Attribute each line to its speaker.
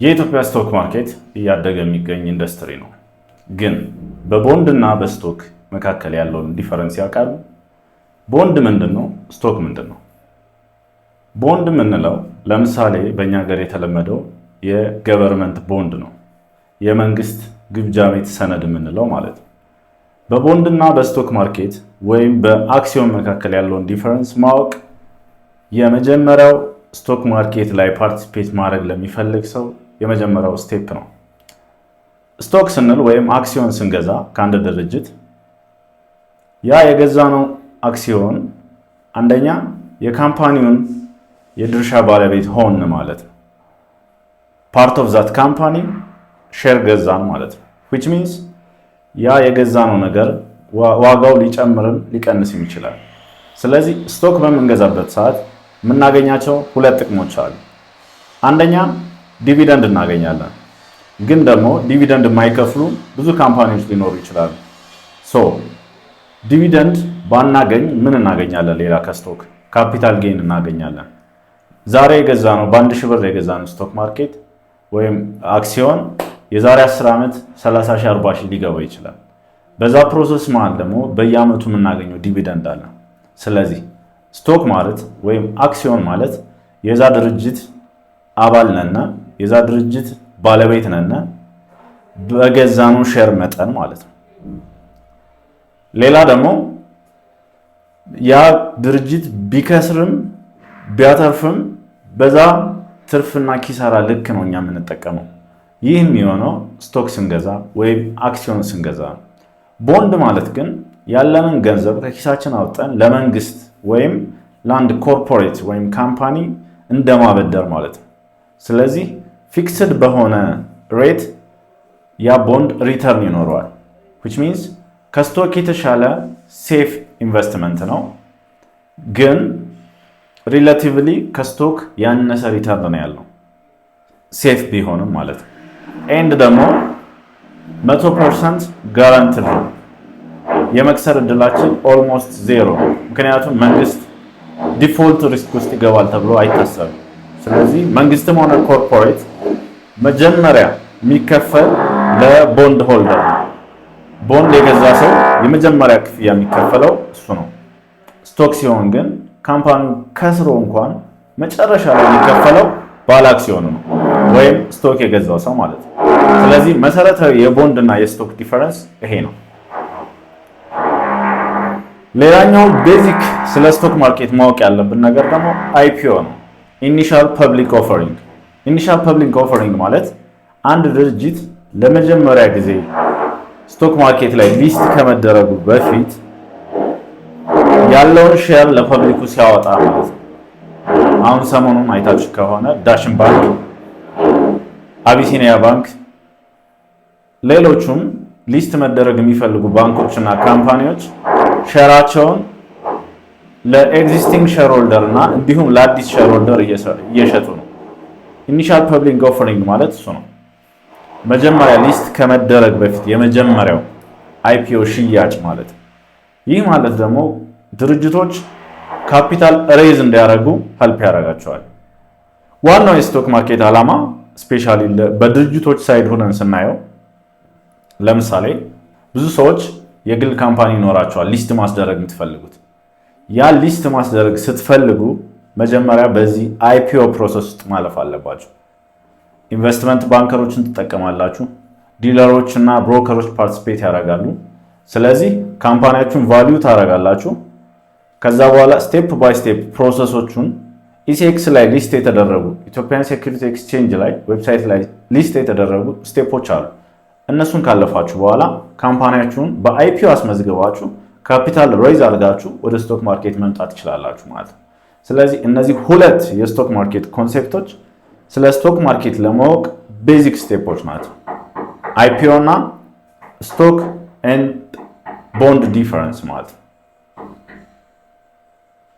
Speaker 1: የኢትዮጵያ ስቶክ ማርኬት እያደገ የሚገኝ ኢንዱስትሪ ነው። ግን በቦንድ እና በስቶክ መካከል ያለውን ዲፈረንስ ያውቃሉ? ቦንድ ምንድነው? ስቶክ ምንድነው? ቦንድ የምንለው ለምሳሌ በእኛ ሀገር የተለመደው የገቨርንመንት ቦንድ ነው። የመንግስት ግምጃ ቤት ሰነድ የምንለው ማለት ነው። በቦንድ እና በስቶክ ማርኬት ወይም በአክሲዮን መካከል ያለውን ዲፈረንስ ማወቅ የመጀመሪያው ስቶክ ማርኬት ላይ ፓርቲሲፔት ማድረግ ለሚፈልግ ሰው የመጀመሪያው ስቴፕ ነው። ስቶክ ስንል ወይም አክሲዮን ስንገዛ ከአንድ ድርጅት ያ የገዛነው አክሲዮን አንደኛ የካምፓኒውን የድርሻ ባለቤት ሆን ማለት ነው። ፓርት ኦፍ ዛት ካምፓኒ ሼር ገዛን ማለት ነው። which means ያ የገዛነው ነገር ዋጋው ሊጨምርም ሊቀንስም ይችላል። ስለዚህ ስቶክ በምንገዛበት ሰዓት የምናገኛቸው ሁለት ጥቅሞች አሉ። አንደኛ ዲቪደንድ እናገኛለን። ግን ደግሞ ዲቪደንድ የማይከፍሉ ብዙ ካምፓኒዎች ሊኖሩ ይችላሉ። ዲቪደንድ ባናገኝ ምን እናገኛለን? ሌላ ከስቶክ ካፒታል ጌን እናገኛለን። ዛሬ የገዛነው በ1000 ብር የገዛነው ስቶክ ማርኬት ወይም አክሲዮን የዛሬ 10 ዓመት 30 ሺህ 40 ሺህ ሊገባ ይችላል። በዛ ፕሮሰስ መሃል ደግሞ በየዓመቱ የምናገኘው ዲቪደንድ አለ። ስለዚህ ስቶክ ማለት ወይም አክሲዮን ማለት የዛ ድርጅት አባል ነን፣ የዛ ድርጅት ባለቤት ነን፣ በገዛኑ ሼር መጠን ማለት ነው። ሌላ ደግሞ ያ ድርጅት ቢከስርም ቢያተርፍም በዛ ትርፍና ኪሳራ ልክ ነው እኛ የምንጠቀመው። ይህ የሚሆነው ስቶክ ስንገዛ ወይም አክሲዮን ስንገዛ ነው። ቦንድ ማለት ግን ያለንን ገንዘብ ከኪሳችን አውጥተን ለመንግስት ወይም ለአንድ ኮርፖሬት ወይም ካምፓኒ እንደማበደር ማለት ነው። ስለዚህ ፊክስድ በሆነ ሬት ያ ቦንድ ሪተርን ይኖረዋል። which means ከስቶክ የተሻለ ሴፍ ኢንቨስትመንት ነው፣ ግን ሪላቲቭሊ ከስቶክ ያነሰ ሪተርን ነው ያለው ሴፍ ቢሆንም ማለት ነው። ኤንድ ደግሞ 100% ጋራንትድ ነው። የመክሰር እድላችን ኦልሞስት ዜሮ፣ ምክንያቱም መንግስት ዲፎልት ሪስክ ውስጥ ይገባል ተብሎ አይታሰብም። ስለዚህ መንግስትም ሆነ ኮርፖሬት መጀመሪያ የሚከፈል ለቦንድ ሆልደር ነው። ቦንድ የገዛ ሰው የመጀመሪያ ክፍያ የሚከፈለው እሱ ነው። ስቶክ ሲሆን ግን ካምፓኒው ከስሮ እንኳን መጨረሻ ላይ የሚከፈለው ባለ አክሲዮኑ ነው ወይም ስቶክ የገዛው ሰው ማለት ነው። ስለዚህ መሰረታዊ የቦንድ እና የስቶክ ዲፈረንስ ይሄ ነው። ሌላኛው ቤዚክ ስለ ስቶክ ማርኬት ማወቅ ያለብን ነገር ደግሞ አይፒኦ ነው። ኢኒሻል ፐብሊክ ኦፈሪንግ። ኢኒሻል ፐብሊክ ኦፈሪንግ ማለት አንድ ድርጅት ለመጀመሪያ ጊዜ ስቶክ ማርኬት ላይ ሊስት ከመደረጉ በፊት ያለውን ሼር ለፐብሊኩ ሲያወጣ ማለት ነው። አሁን ሰሞኑን አይታችሁ ከሆነ ዳሽን ባንክ፣ አቢሲኒያ ባንክ፣ ሌሎቹም ሊስት መደረግ የሚፈልጉ ባንኮች እና ካምፓኒዎች ሼራቸውን ለኤግዚስቲንግ ሼርሆልደር እና እንዲሁም ለአዲስ ሼርሆልደር እየሸጡ ነው። ኢኒሻል ፐብሊክ ኦፈሪንግ ማለት እሱ ነው። መጀመሪያ ሊስት ከመደረግ በፊት የመጀመሪያው አይፒኦ ሽያጭ ማለት። ይህ ማለት ደግሞ ድርጅቶች ካፒታል ሬዝ እንዲያደርጉ ሄልፕ ያደርጋቸዋል። ዋናው የስቶክ ማርኬት ዓላማ ስፔሻሊ በድርጅቶች ሳይድ ሆነን ስናየው፣ ለምሳሌ ብዙ ሰዎች የግል ካምፓኒ ይኖራቸዋል ሊስት ማስደረግ የምትፈልጉት። ያ ሊስት ማስደረግ ስትፈልጉ መጀመሪያ በዚህ አይፒኦ ፕሮሰስ ውስጥ ማለፍ አለባችሁ። ኢንቨስትመንት ባንከሮችን ትጠቀማላችሁ፣ ዲለሮች እና ብሮከሮች ፓርቲሲፔት ያደርጋሉ። ስለዚህ ካምፓኒያችሁን ቫልዩ ታደርጋላችሁ። ከዛ በኋላ ስቴፕ ባይ ስቴፕ ፕሮሰሶቹን ኢሲኤክስ ላይ ሊስት የተደረጉ ኢትዮጵያን ሴኩሪቲ ኤክስቼንጅ ላይ ዌብሳይት ላይ ሊስት የተደረጉ ስቴፖች አሉ። እነሱን ካለፋችሁ በኋላ ካምፓኒያችሁን በአይፒኦ አስመዝግባችሁ ካፒታል ሬይዝ አድርጋችሁ ወደ ስቶክ ማርኬት መምጣት ትችላላችሁ ማለት ነው። ስለዚህ እነዚህ ሁለት የስቶክ ማርኬት ኮንሴፕቶች ስለ ስቶክ ማርኬት ለማወቅ ቤዚክ ስቴፖች ናቸው። አይፒኦ እና ስቶክ ኤንድ ቦንድ ዲፈረንስ ማለት ነው።